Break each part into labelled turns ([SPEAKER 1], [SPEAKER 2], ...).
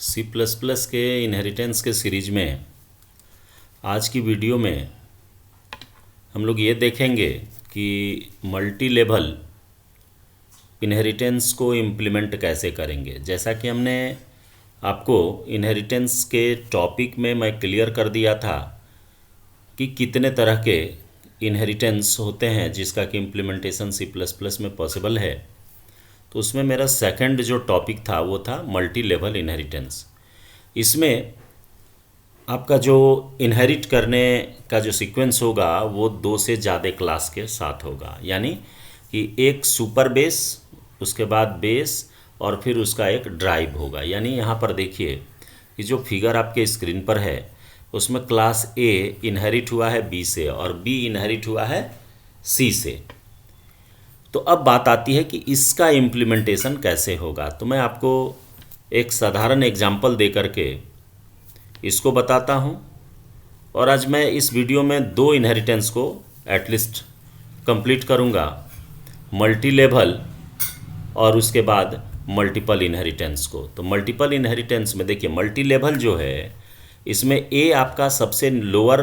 [SPEAKER 1] C plus plus के inheritance के series में आज की वीडियो में हम लोग ये देखेंगे कि मल्टी लेवल इनहेरिटेंस को इम्प्लीमेंट कैसे करेंगे। जैसा कि हमने आपको इनहेरिटेंस के टॉपिक में मैं क्लियर कर दिया था कि कितने तरह के इनहेरिटेंस होते हैं जिसका कि इम्प्लीमेंटेशन सी प्लस प्लस में पॉसिबल है। तो उसमें मेरा सेकंड जो टॉपिक था वो था मल्टी लेवल इनहेरिटेंस। इसमें आपका जो इनहेरिट करने का जो सीक्वेंस होगा वो दो से ज़्यादा क्लास के साथ होगा, यानी कि एक सुपर बेस, उसके बाद बेस और फिर उसका एक ड्राइव होगा। यानी यहाँ पर देखिए कि जो फिगर आपके स्क्रीन पर है उसमें क्लास ए इनहेरिट हुआ है बी से और बी इनहेरिट हुआ है सी से। तो अब बात आती है कि इसका इम्प्लीमेंटेशन कैसे होगा। तो मैं आपको एक साधारण एग्जाम्पल दे करके इसको बताता हूँ और आज मैं इस वीडियो में दो इनहेरिटेंस को एटलीस्ट कंप्लीट करूँगा, मल्टी लेवल और उसके बाद मल्टीपल इनहेरिटेंस को। तो मल्टीपल इनहेरिटेंस में देखिए मल्टी लेवल जो है इसमें ए आपका सबसे लोअर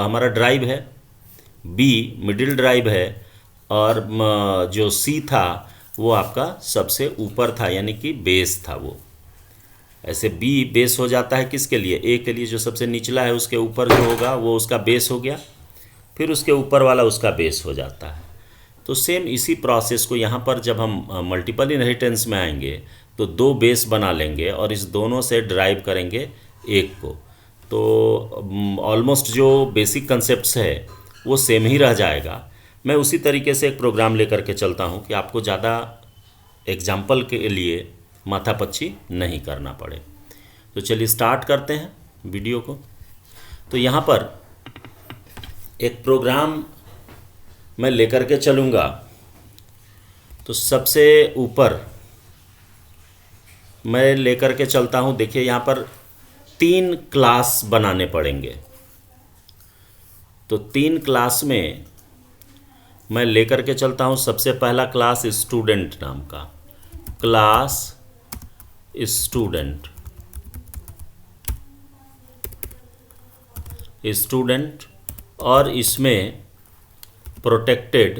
[SPEAKER 1] हमारा ड्राइव है, बी मिडिल ड्राइव है और जो सी था वो आपका सबसे ऊपर था, यानी कि बेस था। वो ऐसे बी बेस हो जाता है किसके लिए, ए के लिए जो सबसे निचला है उसके ऊपर जो होगा वो उसका बेस हो गया, फिर उसके ऊपर वाला उसका बेस हो जाता है। तो सेम इसी प्रोसेस को यहाँ पर जब हम मल्टीपल इनहेरिटेंस में आएंगे तो दो बेस बना लेंगे और इस दोनों से ड्राइव करेंगे एक को। तो ऑलमोस्ट जो बेसिक कंसेप्ट्स है वो सेम ही रह जाएगा। मैं उसी तरीके से एक प्रोग्राम लेकर के चलता हूँ कि आपको ज़्यादा एग्जाम्पल के लिए माथापच्ची नहीं करना पड़े। तो चलिए स्टार्ट करते हैं वीडियो को। तो यहाँ पर एक प्रोग्राम मैं लेकर के चलूँगा। तो सबसे ऊपर मैं लेकर के चलता हूँ, देखिए यहाँ पर 3 क्लास बनाने पड़ेंगे। तो 3 क्लास में मैं लेकर के चलता हूँ सबसे पहला क्लास स्टूडेंट नाम का, क्लास स्टूडेंट और इसमें प्रोटेक्टेड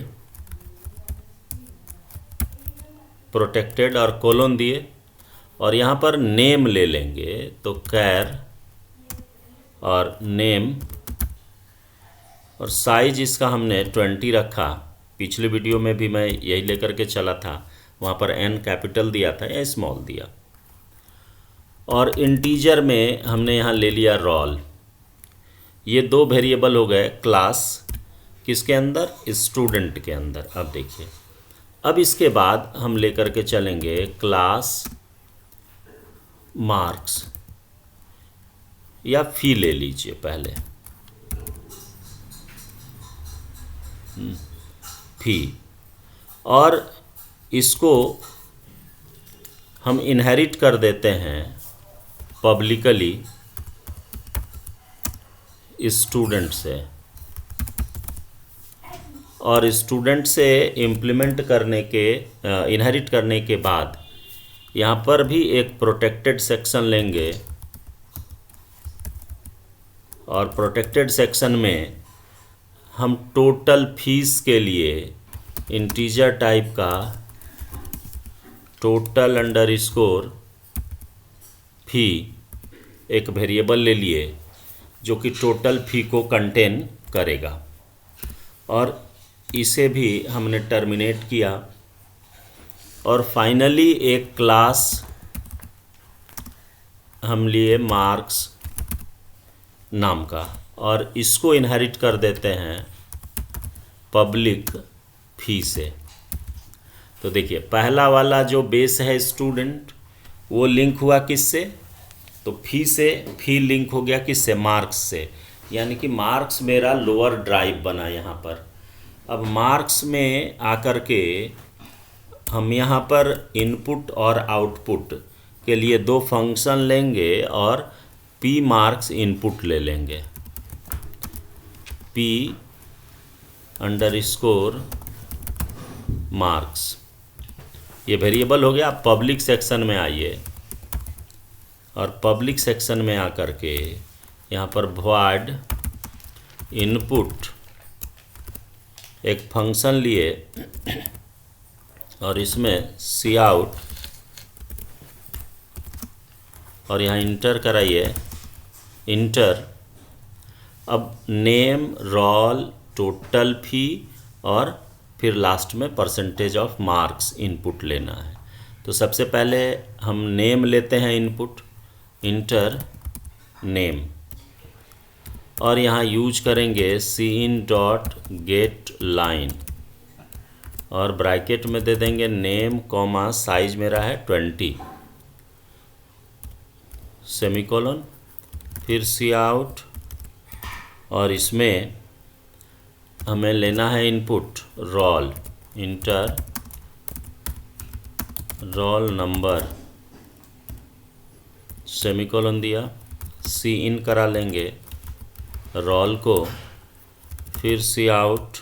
[SPEAKER 1] और कोलोन दिए और यहाँ पर नेम ले लेंगे। तो कैर और नेम और साइज इसका हमने 20 रखा। पिछले वीडियो में भी मैं यही लेकर के चला था, वहाँ पर n कैपिटल दिया था या स्मॉल दिया। और इंटीजर में हमने यहाँ ले लिया रोल। ये दो वेरिएबल हो गए क्लास किसके अंदर, स्टूडेंट के अंदर। अब देखिए अब इसके बाद हम लेकर के चलेंगे क्लास मार्क्स या फी ले लीजिए पहले, फी, और इसको हम इनहेरिट कर देते हैं पब्लिकली स्टूडेंट से। और स्टूडेंट से इम्प्लीमेंट करने के इनहेरिट करने के बाद यहाँ पर भी एक प्रोटेक्टेड सेक्शन लेंगे और प्रोटेक्टेड सेक्शन में हम टोटल फीस के लिए इंटीजर टाइप का टोटल अंडरस्कोर फी एक वेरिएबल ले लिए जो कि टोटल फी को कंटेन करेगा। और इसे भी हमने टर्मिनेट किया और फाइनली एक क्लास हम लिए मार्क्स नाम का और इसको इनहेरिट कर देते हैं पब्लिक फी से। तो देखिए पहला वाला जो बेस है स्टूडेंट वो लिंक हुआ किससे, तो फी से, फी लिंक हो गया किससे, मार्क्स से, यानी कि मार्क्स मेरा लोअर ड्राइव बना यहाँ पर। अब मार्क्स में आकर के हम यहाँ पर इनपुट और आउटपुट के लिए दो फंक्शन लेंगे और पी मार्क्स इनपुट ले लेंगे, पी अंडरस्कोर मार्क्स, ये वेरिएबल हो गया। आप पब्लिक सेक्शन में आइए और पब्लिक सेक्शन में आकर के यहाँ पर void इनपुट एक फंक्शन लिए और इसमें cout और यहाँ इंटर कराइए इंटर। अब नेम, रोल, टोटल फी और फिर लास्ट में परसेंटेज ऑफ मार्क्स इनपुट लेना है। तो सबसे पहले हम नेम लेते हैं इनपुट, इंटर नेम, और यहाँ यूज करेंगे cin डॉट गेट लाइन और ब्रैकेट में दे देंगे नेम कॉमा साइज मेरा है 20 सेमीकोलन, फिर cout और इसमें हमें लेना है input roll, enter roll number semicolon दिया, cin करा लेंगे रोल को, फिर cout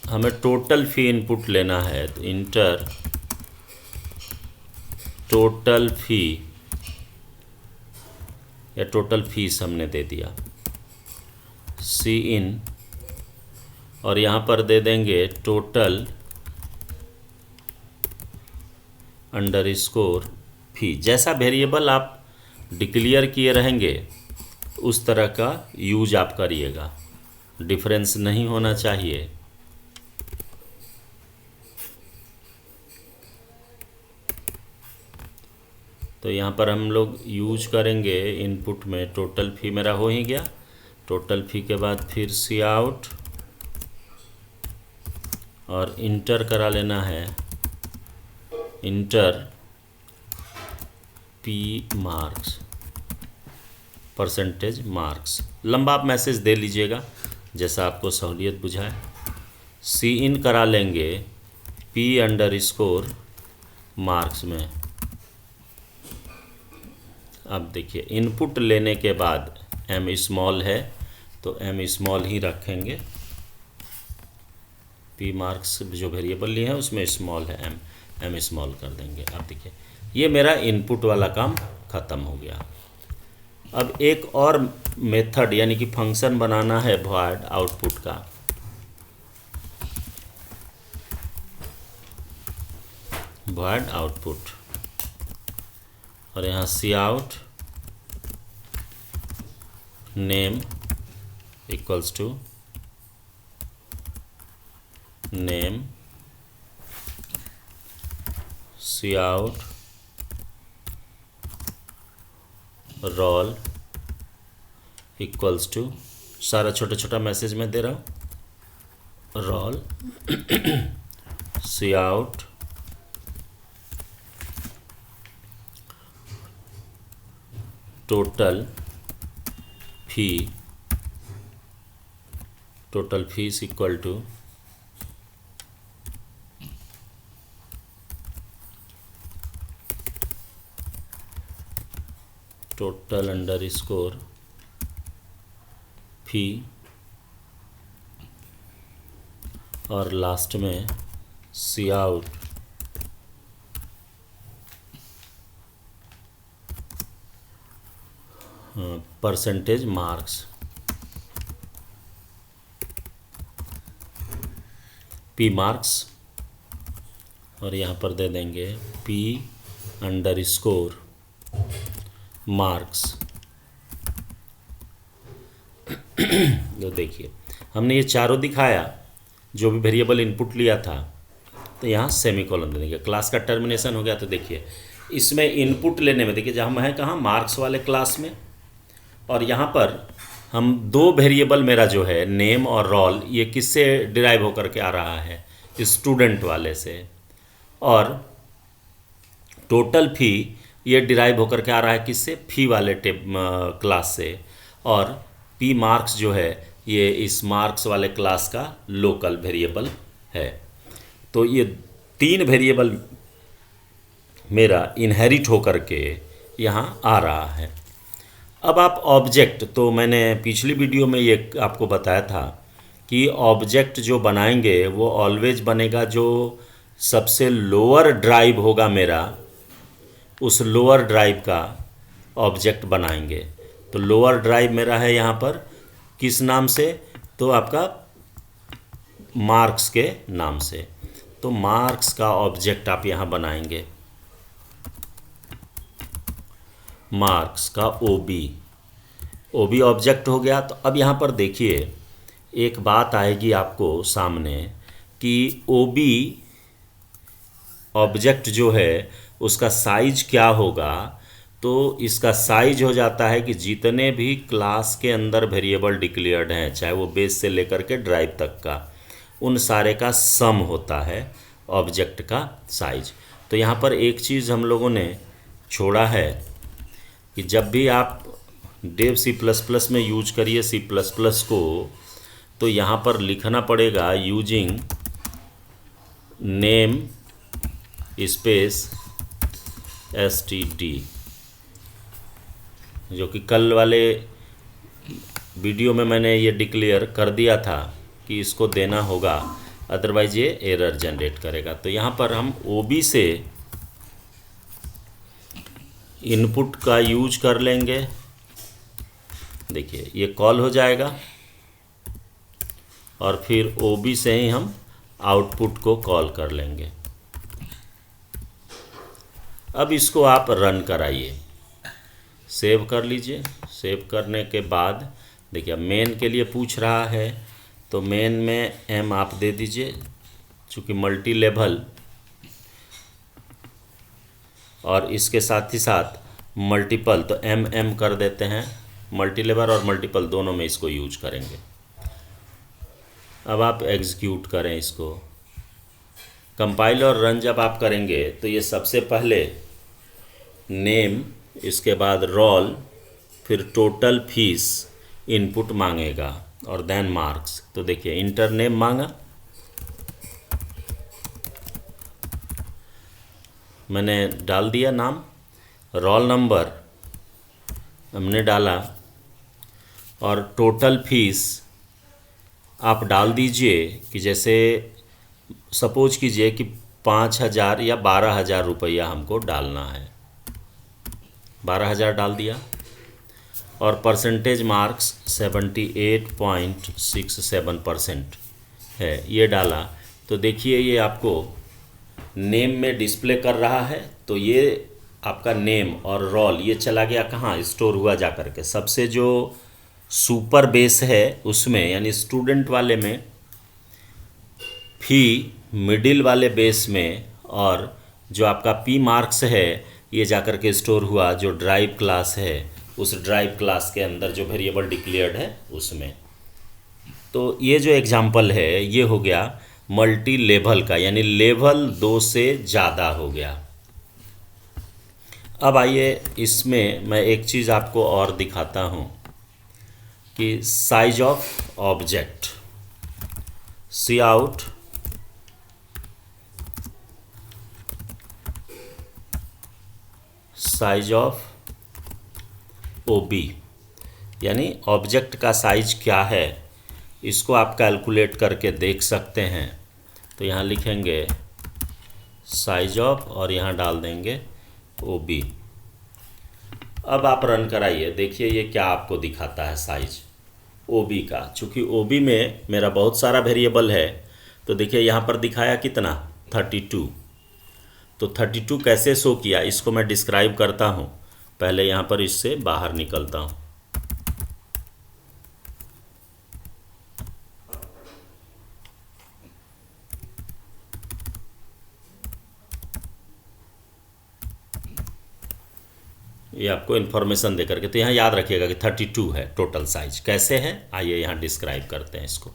[SPEAKER 1] हमें टोटल फी इनपुट लेना है तो इंटर टोटल फी या टोटल फीस हमने दे दिया, cin और यहाँ पर दे देंगे टोटल अंडरस्कोर फी। जैसा वेरिएबल आप डिक्लेयर किए रहेंगे उस तरह का यूज आप करिएगा, डिफरेंस नहीं होना चाहिए। तो यहाँ पर हम लोग यूज करेंगे इनपुट में टोटल फी, मेरा हो ही गया। टोटल फी के बाद फिर cout और इंटर करा लेना है inter P marks percentage marks. लंबा आप मैसेज दे लीजिएगा जैसा आपको सहूलियत बुझाए। cin करा लेंगे p अंडरस्कोर मार्क्स में। अब देखिए इनपुट लेने के बाद m स्मॉल है तो m स्मॉल ही रखेंगे, p मार्क्स जो वेरिएबल लिए हैं उसमें स्मॉल है, m स्मॉल कर देंगे। अब देखिए ये मेरा इनपुट वाला काम ख़त्म हो गया। अब एक और मेथड यानी कि फंक्शन बनाना है void आउटपुट का। void आउटपुट और यहाँ cout name equals to name cout roll equals to, सारा छोटा छोटा मैसेज में दे रहा हूँ, roll cout total fee is equal to total underscore fee और लास्ट में cout percentage marks p marks और यहाँ पर दे देंगे p अंडरस्कोर मार्क्स। तो देखिए हमने ये चारों दिखाया जो भी वेरिएबल इनपुट लिया था, तो यहाँ सेमीकोलन दे देंगे, क्लास का टर्मिनेशन हो गया। तो देखिए इसमें इनपुट लेने में देखिए जहाँ हम हैं कहाँ मार्क्स वाले क्लास में, और यहाँ पर हम दो वेरिएबल मेरा जो है नेम और रोल ये किससे डिराइव होकर के आ रहा है, स्टूडेंट वाले से, और टोटल फी ये डिराइव होकर के आ रहा है किससे, फी वाले क्लास से, और पी मार्क्स जो है ये इस मार्क्स वाले क्लास का लोकल वेरिएबल है। तो ये तीन वेरिएबल मेरा इनहेरिट होकर के यहाँ आ रहा है। अब आप ऑब्जेक्ट, तो मैंने पिछली वीडियो में ये आपको बताया था कि ऑब्जेक्ट जो बनाएंगे वो ऑलवेज बनेगा जो सबसे लोअर ड्राइव होगा मेरा उस लोअर ड्राइव का ऑब्जेक्ट बनाएंगे। तो लोअर ड्राइव मेरा है यहाँ पर किस नाम से, तो आपका मार्क्स के नाम से। तो मार्क्स का ऑब्जेक्ट आप यहाँ बनाएंगे, मार्क्स का ओबी ऑब्जेक्ट हो गया। तो अब यहाँ पर देखिए एक बात आएगी आपको सामने कि ओबी ऑब्जेक्ट जो है उसका साइज क्या होगा। तो इसका साइज हो जाता है कि जितने भी क्लास के अंदर वेरिएबल डिक्लेयर्ड हैं, चाहे वो बेस से लेकर के ड्राइव तक का, उन सारे का सम होता है ऑब्जेक्ट का साइज। तो यहाँ पर एक चीज़ हम लोगों ने छोड़ा है कि जब भी आप डेव C++ में यूज करिए C++ को, तो यहाँ पर लिखना पड़ेगा यूजिंग नेम स्पेस std, जो कि कल वाले वीडियो में मैंने ये डिक्लेयर कर दिया था कि इसको देना होगा, अदरवाइज ये एरर जनरेट करेगा। तो यहाँ पर हम ओबी से इनपुट का यूज कर लेंगे। देखिए ये कॉल हो जाएगा और फिर ओबी से ही हम आउटपुट को कॉल कर लेंगे। अब इसको आप रन कराइए, सेव कर लीजिए। सेव करने के बाद देखिए मेन के लिए पूछ रहा है, तो मेन में m आप दे दीजिए, चूँकि मल्टी लेवल और इसके साथ ही साथ मल्टीपल, तो m कर देते हैं। मल्टी लेवल और मल्टीपल दोनों में इसको यूज करेंगे। अब आप एग्जीक्यूट करें इसको, कंपाइल और रन जब आप करेंगे तो ये सबसे पहले नेम, इसके बाद रोल, फिर टोटल फीस इनपुट मांगेगा और देन मार्क्स। तो देखिए इंटर नेम मांगा, मैंने डाल दिया नाम, रोल नंबर हमने डाला और टोटल फीस आप डाल दीजिए कि जैसे सपोज कीजिए कि 5,000 या 12,000 रुपया हमको डालना है, 12,000 डाल दिया। और परसेंटेज मार्क्स 78.67% है, ये डाला। तो देखिए ये आपको नेम में डिस्प्ले कर रहा है। तो ये आपका नेम और रोल ये चला गया कहाँ, स्टोर हुआ जा कर के सबसे जो सुपर बेस है उसमें, यानी स्टूडेंट वाले में, फी मिडिल वाले बेस में, और जो आपका पी मार्क्स है ये जाकर के स्टोर हुआ जो ड्राइव क्लास है, उस ड्राइव क्लास के अंदर जो वेरिएबल डिक्लेयर्ड है उसमें। तो ये जो एग्जांपल है ये हो गया मल्टी लेवल का, यानी लेवल 2 से ज़्यादा हो गया। अब आइए इसमें मैं एक चीज़ आपको और दिखाता हूँ कि size of object, C out size of OB, यानी ऑब्जेक्ट का साइज क्या है, इसको आप कैलकुलेट करके देख सकते हैं। तो यहाँ लिखेंगे साइज ऑफ और यहाँ डाल देंगे ओबी। अब आप रन कराइए, देखिए ये क्या आपको दिखाता है साइज ओबी का। चूँकि ओबी में मेरा बहुत सारा वेरिएबल है, तो देखिए यहाँ पर दिखाया कितना, 32। तो 32 कैसे शो किया इसको मैं डिस्क्राइब करता हूँ। पहले यहाँ पर इससे बाहर निकलता हूँ। ये आपको इन्फॉर्मेशन दे करके, तो यहाँ याद रखिएगा कि 32 है टोटल साइज। कैसे है आइए यहाँ डिस्क्राइब करते हैं इसको।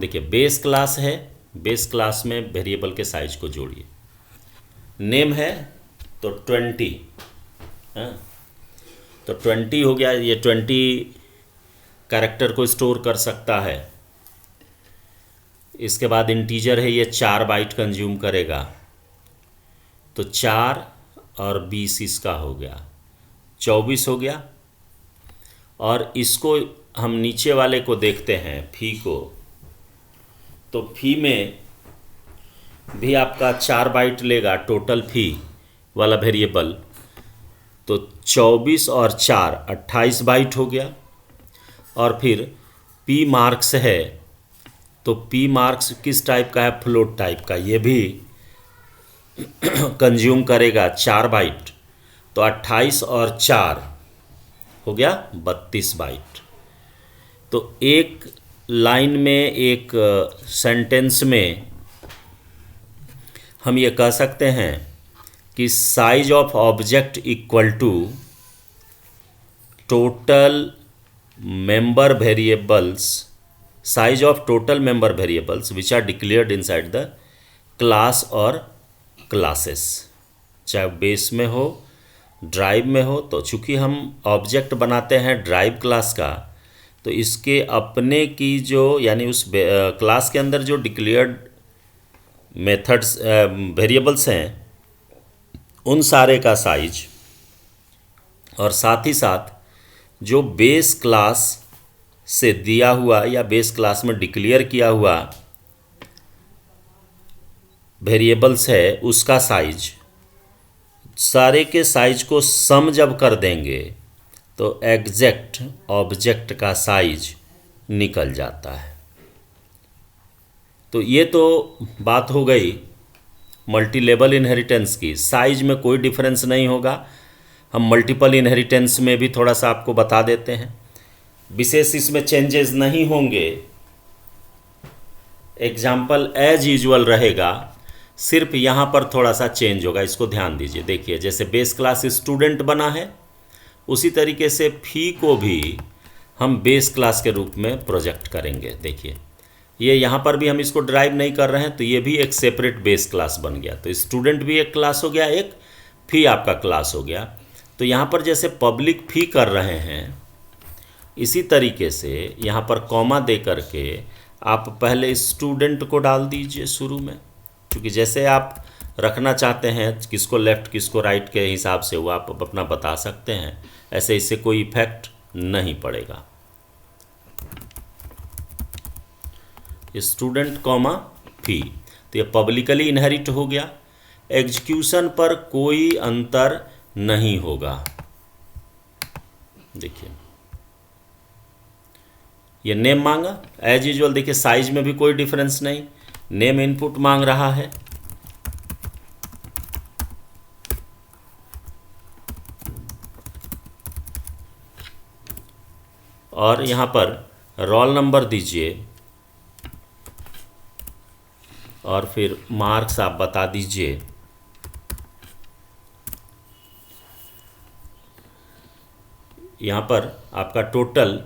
[SPEAKER 1] देखिए बेस क्लास है, बेस क्लास में वेरिएबल के साइज को जोड़िए। नेम है तो 20, हाँ तो 20 हो गया, ये 20 कैरेक्टर को स्टोर कर सकता है। इसके बाद इंटीजर है, ये 4 बाइट कंज्यूम करेगा, तो 4 और 20 इसका हो गया, 24 हो गया। और इसको हम नीचे वाले को देखते हैं फी को, तो फी में भी आपका 4 बाइट लेगा टोटल फी, वाला वेरिएबल, तो 24 और 4 28 बाइट हो गया। और फिर पी मार्क्स है, तो पी मार्क्स किस टाइप का है, फ्लोट टाइप का, ये भी कंज्यूम करेगा 4 बाइट, तो 28 और 4 हो गया 32 बाइट। तो एक लाइन में, एक सेंटेंस में हम ये कह सकते हैं कि size of object equal to total member variables, size of total member variables which are declared inside the class और क्लासेस, चाहे बेस में हो, ड्राइव में हो। तो चूँकि हम ऑब्जेक्ट बनाते हैं ड्राइव क्लास का, तो इसके अपने की जो, यानी उस क्लास के अंदर जो डिक्लेयर्ड मेथड्स वेरिएबल्स हैं, उन सारे का साइज, और साथ ही साथ जो बेस क्लास से दिया हुआ या बेस क्लास में डिक्लेयर किया हुआ वेरिएबल्स है, उसका साइज, सारे के साइज को सम जब कर देंगे तो एग्जैक्ट ऑब्जेक्ट का साइज निकल जाता है। तो ये तो बात हो गई मल्टी लेवल इनहेरिटेंस की। साइज में कोई डिफरेंस नहीं होगा। हम मल्टीपल इनहेरिटेंस में भी थोड़ा सा आपको बता देते हैं, विशेष इसमें चेंजेस नहीं होंगे, एग्जाम्पल एज यूजुअल रहेगा, सिर्फ यहाँ पर थोड़ा सा चेंज होगा। इसको ध्यान दीजिए। देखिए, जैसे बेस क्लास स्टूडेंट बना है, उसी तरीके से फी को भी हम बेस क्लास के रूप में प्रोजेक्ट करेंगे। देखिए, ये यहाँ पर भी हम इसको ड्राइव नहीं कर रहे हैं, तो ये भी एक सेपरेट बेस क्लास बन गया। तो स्टूडेंट भी एक क्लास हो गया, एक फी आपका क्लास हो गया। तो यहाँ पर जैसे पब्लिक फी कर रहे हैं, इसी तरीके से यहाँ पर कॉमा दे करके आप पहले स्टूडेंट को डाल दीजिए शुरू में, क्योंकि जैसे आप रखना चाहते हैं, किसको लेफ़्ट किसको राइट के हिसाब से वो आप अपना बता सकते हैं। ऐसे इससे कोई इफेक्ट नहीं पड़ेगा। स्टूडेंट कॉमा फी, तो ये पब्लिकली इनहेरिट हो गया। एग्जीक्यूशन पर कोई अंतर नहीं होगा। देखिए, ये नेम मांगा एज यूजुअल। देखिए, साइज में भी कोई डिफरेंस नहीं, नेम इनपुट मांग रहा है। और यहाँ पर रोल नंबर दीजिए और फिर मार्क्स आप बता दीजिए। यहाँ पर आपका टोटल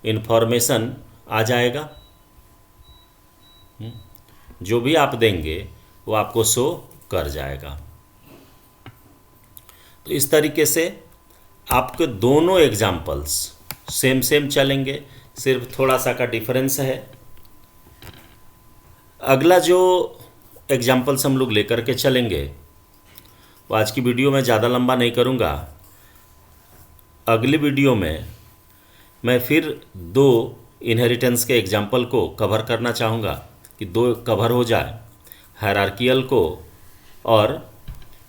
[SPEAKER 1] इन्फॉर्मेशन आ जाएगा। जो भी आप देंगे वो आपको शो कर जाएगा। तो इस तरीके से आपके दोनों एग्जाम्पल्स सेम चलेंगे, सिर्फ थोड़ा सा का डिफरेंस है। अगला जो एग्जाम्पल्स हम लोग लेकर के चलेंगे, वो आज की वीडियो में ज़्यादा लंबा नहीं करूँगा। अगली वीडियो में मैं फिर 2 इनहेरिटेंस के एग्जाम्पल को कवर करना चाहूँगा कि 2 कवर हो जाए, हायरार्कियल को और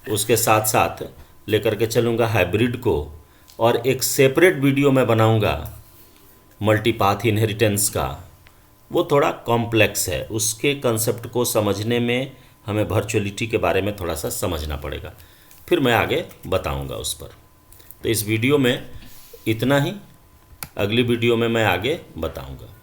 [SPEAKER 1] उसके साथ साथ लेकर के चलूँगा हाइब्रिड को। और एक सेपरेट वीडियो मैं बनाऊँगा मल्टीपाथ इनहेरिटेंस का। वो थोड़ा कॉम्प्लेक्स है, उसके कंसेप्ट को समझने में हमें वर्चुअलिटी के बारे में थोड़ा सा समझना पड़ेगा, फिर मैं आगे बताऊँगा उस पर। तो इस वीडियो में इतना ही, अगली वीडियो में मैं आगे बताऊँगा।